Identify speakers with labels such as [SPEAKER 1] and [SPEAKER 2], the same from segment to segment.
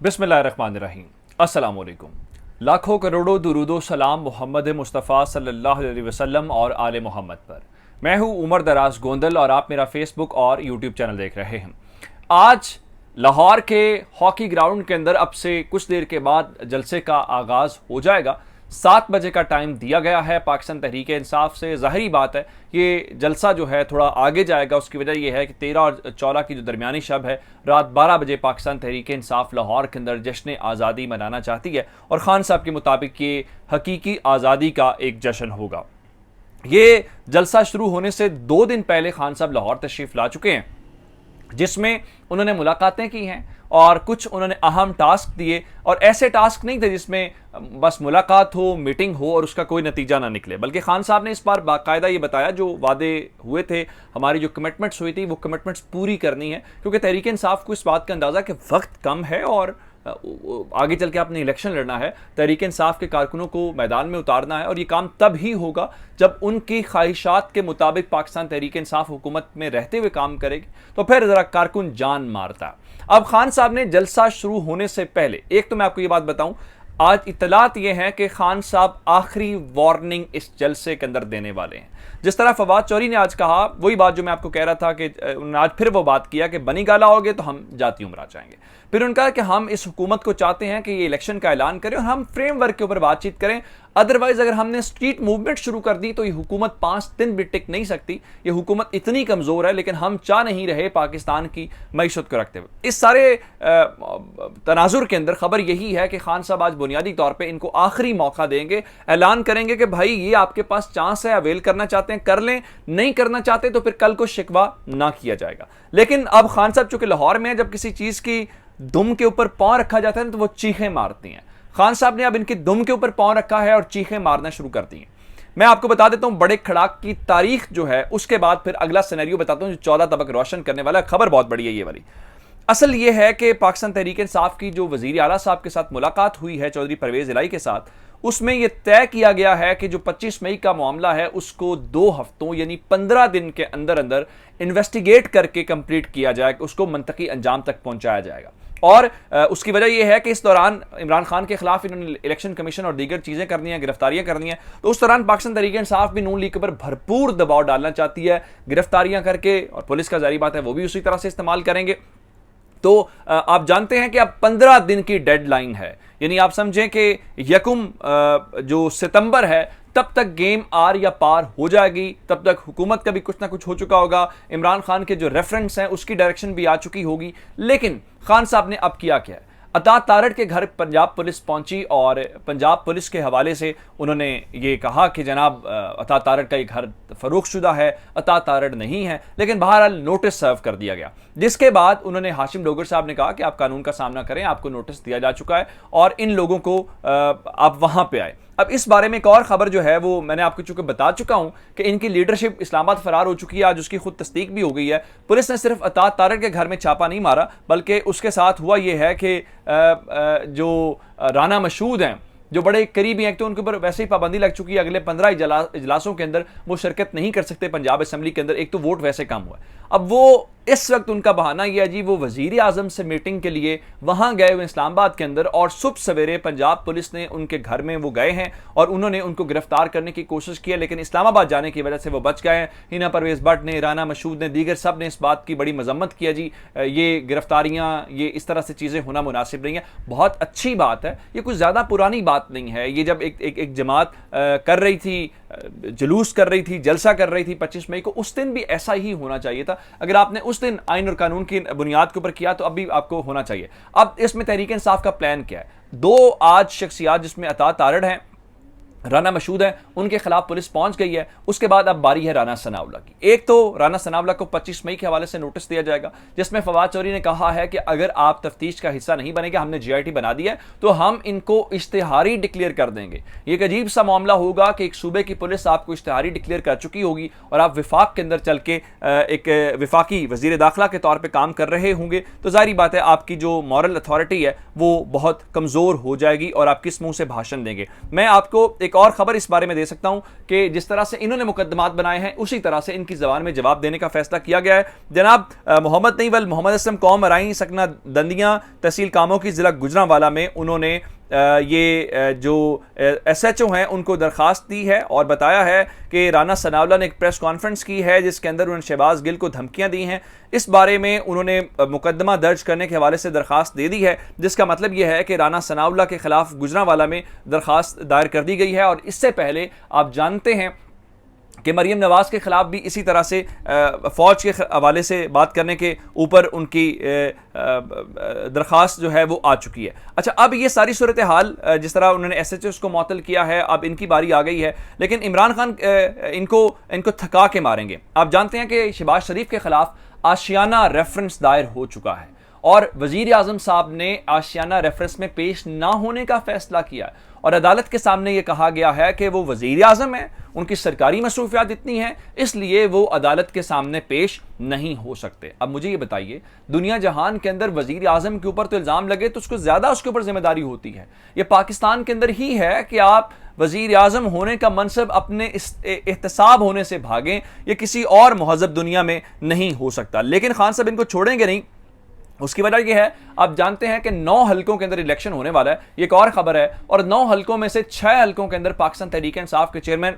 [SPEAKER 1] बिस्मिल्लाहिर्रहमानिर्रहीम। अस्सलाम वालेकुम। लाखों करोड़ों दुरूदो सलाम मोहम्मद मुस्तफ़ा सल्लल्लाहु अलैहि वसल्लम और आले मोहम्मद पर। मैं हूं उमर दराज गोंदल और आप मेरा फेसबुक और यूट्यूब चैनल देख रहे हैं। आज लाहौर के हॉकी ग्राउंड के अंदर अब से कुछ देर के बाद जलसे का आगाज़ हो जाएगा। 7 बजे का टाइम दिया गया है पाकिस्तान तहरीक इंसाफ से। ज़ाहिरी बात है ये जलसा जो है थोड़ा आगे जाएगा। उसकी वजह यह है कि 13 और 14 की जो दरमियानी शब है, रात 12 बजे पाकिस्तान तहरीक इंसाफ लाहौर के अंदर जश्न आज़ादी मनाना चाहती है और खान साहब के मुताबिक ये हकीकी आज़ादी का एक जश्न होगा। ये जलसा शुरू होने से 2 दिन पहले खान साहब लाहौर तशरीफ़ ला चुके हैं, जिसमें उन्होंने मुलाकातें की हैं और कुछ उन्होंने अहम टास्क दिए। और ऐसे टास्क नहीं थे जिसमें बस मुलाकात हो, मीटिंग हो और उसका कोई नतीजा ना निकले, बल्कि खान साहब ने इस बार बाकायदा ये बताया जो वादे हुए थे, हमारी जो कमिटमेंट्स हुई थी वो कमिटमेंट्स पूरी करनी है। क्योंकि तहरीक इंसाफ को इस बात का अंदाज़ा कि वक्त कम है और आगे चल के आपने इलेक्शन लड़ना है, तहरीक इंसाफ के कारकुनों को मैदान में उतारना है और ये काम तब ही होगा जब उनकी ख्वाहिशात के मुताबिक पाकिस्तान तहरीक इंसाफ हुकूमत में रहते हुए काम करेगी। तो फिर ज़रा कारकुन जान मारता है। अब खान साहब ने जलसा शुरू होने से पहले एक तो मैं आपको ये बात बताऊं, आज इतलात ये है कि खान साहब आखिरी वार्निंग इस जलसे के अंदर देने वाले हैं। जिस तरह फवाद चौधरी ने आज कहा, वही बात जो मैं आपको कह रहा था कि उन्होंने आज फिर वो बात किया कि बनी गाला होगे तो हम जाती उमरा जाएंगे। फिर उनका कि हम इस हुकूमत को चाहते हैं कि ये इलेक्शन का ऐलान करें और हम फ्रेमवर्क के ऊपर बातचीत करें। अदरवाइज अगर हमने स्ट्रीट मूवमेंट शुरू कर दी तो ये हुकूमत 5 दिन भी टिक नहीं सकती। ये हुकूमत इतनी कमजोर है, लेकिन हम चाह नहीं रहे पाकिस्तान की मईशत को रखते हुए। इस सारे तनाजुर के अंदर खबर यही है कि खान साहब आज बुनियादी तौर पर इनको आखिरी मौका देंगे, ऐलान करेंगे कि भाई ये आपके पास चांस है, अवेल करना चाहते हैं कर लें, नहीं करना चाहते तो फिर कल को शिकवा ना किया जाएगा। लेकिन अब खान साहब चूंकि लाहौर में है, जब किसी चीज की दुम के ऊपर पांव रखा जाता है तो वो चीखें मारती हैं। खान साहब ने अब इनकी दुम के ऊपर पांव रखा है और चीखें मारना शुरू कर दी हैं। मैं आपको बता देता हूं बड़े खड़ाक की तारीख जो है, उसके बाद फिर अगला सिनेरियो बताता हूं जो 14 तबक रोशन करने वाला। खबर बहुत बड़ी है ये वाली। असल ये है कि पाकिस्तान तहरीक इंसाफ की जो वजीर आला साहब के साथ मुलाकात हुई है चौधरी परवेज इलाही के साथ, उसमें यह तय किया गया है कि जो 25 मई का मामला है उसको 2 हफ्तों यानी 15 दिन के अंदर अंदर इन्वेस्टिगेट करके कंप्लीट किया जाएगा, उसको मंतकी अंजाम तक पहुंचाया जाएगा। और उसकी वजह यह है कि इस दौरान इमरान खान के खिलाफ इन्होंने इलेक्शन कमीशन और दीगर चीजें करनी है, गिरफ्तारियां करनी है। तो उस दौरान पाकिस्तान तहरीक इंसाफ भी नून लीग के ऊपर भरपूर दबाव डालना चाहती है गिरफ्तारियां करके, और पुलिस का जारी बात है वो भी उसी तरह से इस्तेमाल करेंगे। तो आप जानते हैं कि अब 15 दिन की डेडलाइन है, यानी आप समझें कि यकुम जो सितंबर है तब तक गेम आर या पार हो जाएगी। तब तक हुकूमत का भी कुछ ना कुछ हो चुका होगा, इमरान खान के जो रेफरेंस हैं उसकी डायरेक्शन भी आ चुकी होगी। लेकिन खान साहब ने अब किया क्या है, अता तारड़ के घर पंजाब पुलिस पहुंची और पंजाब पुलिस के हवाले से उन्होंने ये कहा कि जनाब अता तारड़ का ये घर फरोख्तशुदा है, अता तारड़ नहीं है। लेकिन बहरहाल नोटिस सर्व कर दिया गया, जिसके बाद उन्होंने हाशिम डोगर साहब ने कहा कि आप कानून का सामना करें, आपको नोटिस दिया जा चुका है और इन लोगों को आप वहां पे आए। अब इस बारे में एक और खबर जो है वो मैंने आपको चूंकि बता चुका हूं कि इनकी लीडरशिप इस्लामाबाद फरार हो चुकी है, आज उसकी खुद तस्दीक भी हो गई है। पुलिस ने सिर्फ अता तारड़ के घर में छापा नहीं मारा, बल्कि उसके साथ हुआ यह है कि जो राना मशहूद हैं, जो बड़े करीबी हैं, तो उनके ऊपर वैसे ही पाबंदी लग चुकी है, अगले 15 इजलासों के अंदर वो शिरकत नहीं कर सकते पंजाब असम्बली के अंदर। एक तो वोट वैसे कम हुआ है। अब वो इस वक्त उनका बहाना यह है जी वो वजीर आजम से मीटिंग के लिए वहां गए हुए इस्लामाबाद के अंदर, और सुबह सवेरे पंजाब पुलिस ने उनके घर में वो गए हैं और उन्होंने उनको गिरफ्तार करने की कोशिश की है, लेकिन इस्लामाबाद जाने की वजह से वो बच गए हैं। हिना परवेज भट्ट ने, राना मशहूद ने, दीगर सब ने इस बात की बड़ी मजम्मत किया जी ये गिरफ्तारियां, ये इस तरह से चीजें होना मुनासिब नहीं है। बहुत अच्छी बात है, ये कुछ ज्यादा पुरानी बात नहीं है। ये जब एक जमात कर रही थी, जुलूस कर रही थी, जलसा कर रही थी 25 मई को, उस दिन भी ऐसा ही होना चाहिए था। अगर आपने उस दिन आइन और कानून की बुनियाद के ऊपर किया तो अब भी आपको होना चाहिए। अब इसमें तहरीक इंसाफ का प्लान क्या है? 2 आज शख्सियात जिसमें अता तारड़ हैं, राना मशहूद है, उनके खिलाफ पुलिस पहुंच गई है। उसके बाद अब बारी है राना सनाउल्लाह की। एक तो राना सनाउल्लाह को 25 मई के हवाले से नोटिस दिया जाएगा, जिसमें फवाद चौधरी ने कहा है कि अगर आप तफ्तीश का हिस्सा नहीं बनेंगे, हमने जीआईटी बना दिया है, तो हम इनको इश्तिहारी डिक्लेयर कर देंगे। एक अजीब सा मामला होगा कि एक सूबे की पुलिस आपको इश्तिहारी डिक्लेयर कर चुकी होगी और आप विफाक के अंदर चल के एक विफाकी वजीर दाखिला के तौर पर काम कर रहे होंगे, तो जाहिर बात है आपकी जो मॉरल अथॉरिटी है वो बहुत कमजोर हो जाएगी और आप किस मुंह से भाषण देंगे। मैं आपको एक एक और खबर इस बारे में दे सकता हूं कि जिस तरह से इन्होंने मुकदमात बनाए हैं उसी तरह से इनकी जबान में जवाब देने का फैसला किया गया है। जनाब मोहम्मद नहीं बल मोहम्मद असलम कौम अराई सकना दंदियां तहसील कामों की जिला गुजरांवाला में उन्होंने ये जो SHO हैं उनको दरख्वास्त दी है और बताया है कि राना सनाउल्लाह ने एक प्रेस कॉन्फ्रेंस की है जिसके अंदर उन्होंने शहबाज गिल को धमकियां दी हैं। इस बारे में उन्होंने मुकदमा दर्ज करने के हवाले से दरख्वास्त दे दी है, जिसका मतलब यह है कि राना सनाउल्लाह के खिलाफ गुजरांवाला में दरख्वास्त दायर कर दी गई है। और इससे पहले आप जानते हैं कि मरीम नवाज के खिलाफ भी इसी तरह से फौज के हवाले से बात करने के ऊपर उनकी दरख्वास्त जो है वो आ चुकी है। अच्छा, अब ये सारी सूरत हाल जिस तरह उन्होंने SHOs को मुअत्तल किया है, अब इनकी बारी आ गई है, लेकिन इमरान खान इनको थका के मारेंगे। आप जानते हैं कि शहबाज शरीफ के खिलाफ आशियाना रेफरेंस दायर हो चुका है और वजीर आजम साहब ने आशियाना रेफरेंस में पेश ना होने का फैसला किया है और अदालत के सामने यह कहा गया है कि वो वजीर आजम है, उनकी सरकारी मसरूफियात इतनी हैं, इसलिए वो अदालत के सामने पेश नहीं हो सकते। अब मुझे ये बताइए, दुनिया जहान के अंदर वजीर आजम के ऊपर तो इल्ज़ाम लगे तो उसको ज़्यादा उसके ऊपर जिम्मेदारी होती है। ये पाकिस्तान के अंदर ही है कि आप वजीर आजम होने का मनसब अपने एहतसाब होने से भागें, ये किसी और महजब दुनिया में नहीं हो सकता। लेकिन खान साहब इनको छोड़ेंगे नहीं। उसकी वजह यह है, आप जानते हैं कि 9 हलकों के अंदर इलेक्शन होने वाला है, ये एक और खबर है, और 9 हलकों में से 6 हलकों के अंदर पाकिस्तान तहरीक इंसाफ के चेयरमैन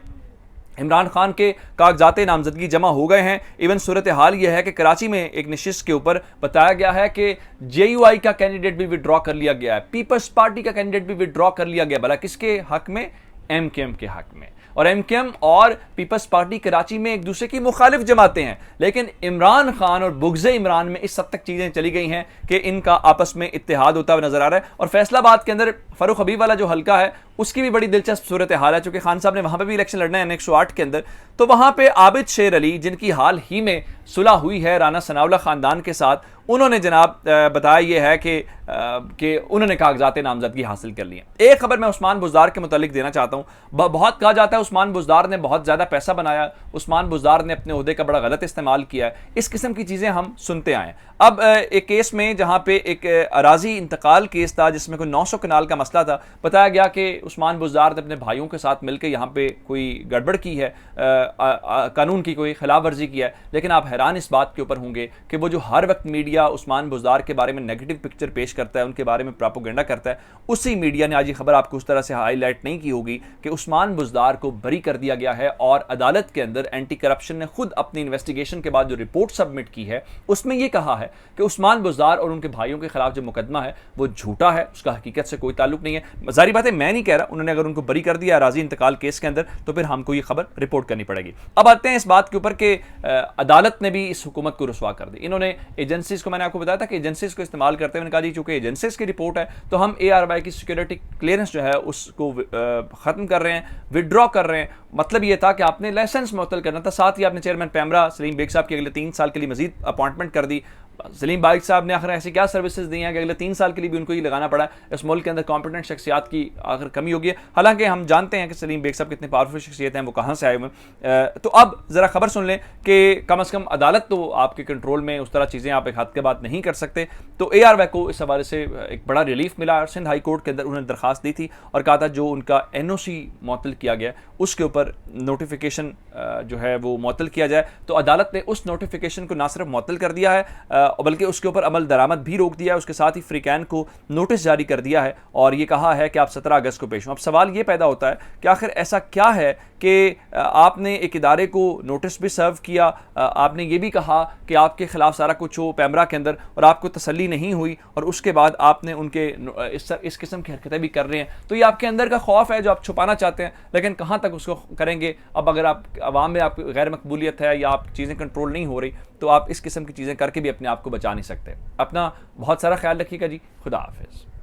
[SPEAKER 1] इमरान खान के कागजात नामजदगी जमा हो गए हैं। इवन सूरत हाल यह है कि कराची में एक नशिस्त के ऊपर बताया गया है कि JUI का कैंडिडेट भी विड्रॉ कर लिया गया है, पीपल्स पार्टी का कैंडिडेट भी विड्रॉ कर लिया गया। भला किसके हक में? MKM के हक में। और MKM और पीपल्स पार्टी कराची में एक दूसरे की मुखालिफ जमाते हैं, लेकिन इमरान खान और बुग़्ज़ इमरान में इस हद तक चीज़ें चली गई हैं कि इनका आपस में इत्तेहाद होता हुआ नजर आ रहा है। और फैसलाबाद के अंदर फ़ारूक हबीब वाला जो हल्का है उसकी भी बड़ी दिलचस्प सूरत हाल है, चूंकि खान साहब ने वहां पर भी इलेक्शन लड़ना है 108 के अंदर, तो वहां पे आबिद शेर अली, जिनकी हाल ही में सुलह हुई है राना सनाउल्लाह खानदान के साथ, उन्होंने जनाब बताया यह है कि उन्होंने कागजात नामजदगी हासिल कर ली है। एक खबर मैं उस्मान बुज़दार के मुतालिक देना चाहता हूँ। बहुत कहा जाता है उस्मान बुज़दार ने बहुत ज़्यादा पैसा बनाया, उस्मान बुज़दार ने अपने ओहदे का बड़ा गलत इस्तेमाल किया है, इस किस्म की चीज़ें हम सुनते आए। अब एक केस में जहाँ पे एक अराजी इंतकाल केस था जिसमें कोई 900 कनाल का मसला था, बताया गया कि उस्मान बुज़दार ने अपने भाइयों के साथ मिलकर यहाँ पे कोई गड़बड़ की है, कानून की कोई खिलाफ वर्जी की है। लेकिन आप हैरान इस बात के ऊपर होंगे कि वो जो हर वक्त मीडिया उस्मान बुज़दार के बारे में नेगेटिव पिक्चर पेश करता है, उनके बारे में प्रोपेगेंडा करता है, उसी मीडिया ने आज ये खबर आपको उस तरह से हाईलाइट नहीं की होगी कि उस्मान बुज़दार को बरी कर दिया गया है। और अदालत के अंदर एंटी करप्शन ने खुद अपनी इन्वेस्टिगेशन के बाद जो रिपोर्ट सबमिट की है उसमें यह कहा है कि उस्मान बुज़दार और उनके भाइयों के खिलाफ जो मुकदमा है वो झूठा है, उसका हकीकत से कोई ताल्लुक नहीं है। जाहिर बात है, मैं नहीं कह रहा, उन्होंने अगर उनको बरी कर दिया राजी इंतकाल केस के अंदर तो फिर हमको ये खबर रिपोर्ट करनी पड़ेगी। अब आते हैं इस बात के ऊपर कि अदालत ने भी इस हुकूमत को रुसवा कर दी। इन्होंने एजेंसीज को, मैंने आपको बताया था कि एजेंसीज को इस्तेमाल करते हुए कहा जी चूंकि एजेंसीज की रिपोर्ट है तो हम ARY की सिक्योरिटी क्लियरेंस जो है उसको खत्म कर रहे हैं, विड्रॉ कर रहे हैं। मतलब ये था कि आपने लाइसेंस मुअत्तल करना था, साथ ही आपने चेयरमैन पैमरा सलीम बेग साहब की अगले 3 साल के लिए मजीद अपॉइंटमेंट कर दी। सलीम बेग साहब ने आखिर ऐसी क्या सर्विसेज दी हैं कि अगले 3 साल के लिए भी उनको ये लगाना पड़ा। इस मुल्क के अंदर कॉम्पिटेंट शख्सियात की आखिर कमी होगी। हालांकि हम जानते हैं कि सलीम बेग साहब कितने पावरफुल शख्सियत हैं, वो कहाँ से आए हुए हैं। तो अब ज़रा खबर सुन लें कि कम अज़ कम अदालत तो आपके कंट्रोल में, उस तरह चीज़ें आप एक हद के बाद नहीं कर सकते। तो ARY को इस हवाले से एक बड़ा रिलीफ मिला और सिंध हाई कोर्ट के अंदर उन्होंने दरख्वास्त दी थी और कहा था जो उनका NOC मुअत्तल किया गया उसके ऊपर नोटिफिकेशन जो है वो मुअत्तल किया जाए। तो अदालत ने उस नोटिफिकेशन को ना सिर्फ मुअत्तल कर दिया है बल्कि उसके ऊपर अमल दरामद भी रोक दिया है। उसके साथ ही फ्रीकैन को नोटिस जारी कर दिया है और ये कहा है कि आप 17 अगस्त को पेश हों। अब सवाल ये पैदा होता है कि आखिर ऐसा क्या है कि आपने एक इदारे को नोटिस भी सर्व किया, आपने ये भी कहा कि आपके खिलाफ सारा कुछ हो पैमरा के अंदर और आपको तसल्ली नहीं हुई और उसके बाद आपने उनके इस किस्म की हरकतें भी कर रहे हैं। तो ये आपके अंदर का खौफ है जो आप छुपाना चाहते हैं, लेकिन कहाँ तक उसको करेंगे। अब अगर आप अवाम में आप गैर मकबूलियत है या आप चीज़ें कंट्रोल नहीं हो रही तो आप इस किस्म की चीज़ें करके भी अपने आप को बचा नहीं सकते। अपना बहुत सारा ख्याल रखिएगा जी। खुदा हाफिज़।